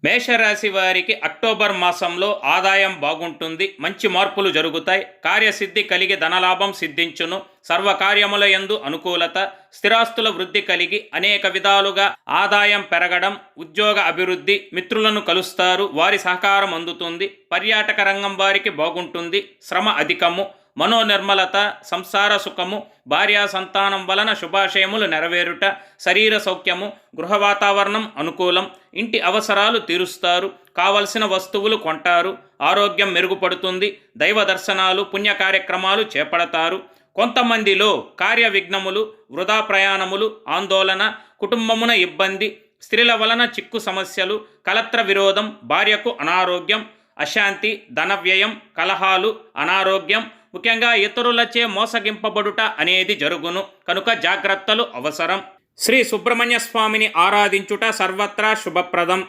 మేషరాశి వారికి అక్టోబర్ మాసంలో ఆదాయం బాగుంటుంది. మంచి మార్పులు జరుగుతాయి. కార్యసిద్ధి కలిగి ధనలాభం సిద్ధించును. సర్వకార్యముల యందు అనుకూలత, స్థిరాస్తుల వృద్ధి కలిగి అనేక విధాలుగా ఆదాయం పెరగడం, ఉద్యోగ అభివృద్ధి, మిత్రులను కలుస్తారు, వారి సహకారం అందుతుంది. పర్యాటక రంగం వారికి బాగుంటుంది. శ్రమ అధికము, మనోనిర్మలత, సంసార సుఖము, భార్యా సంతానం వలన శుభాశయములు నెరవేరుట, శరీర సౌఖ్యము, గృహ వాతావరణం అనుకూలం, ఇంటి అవసరాలు తీరుస్తారు, కావలసిన వస్తువులు కొంటారు, ఆరోగ్యం మెరుగుపడుతుంది, దైవ దర్శనాలు, పుణ్య కార్యక్రమాలు చేపడతారు. కొంతమందిలో కార్య విఘ్నములు, వృధా ప్రయాణములు, ఆందోళన, కుటుంబమున ఇబ్బంది, స్త్రీల వలన చిక్కు సమస్యలు, కలత్ర విరోధం, భార్యకు అనారోగ్యం, అశాంతి, ధన వ్యయం, కలహాలు, అనారోగ్యం, ముఖ్యంగా ఇతరులచే మోసగింపబడుట అనేది జరుగును. కనుక జాగ్రత్తలు అవసరం. శ్రీ సుబ్రహ్మణ్య స్వామిని ఆరాధించుట సర్వత్రా శుభప్రదం.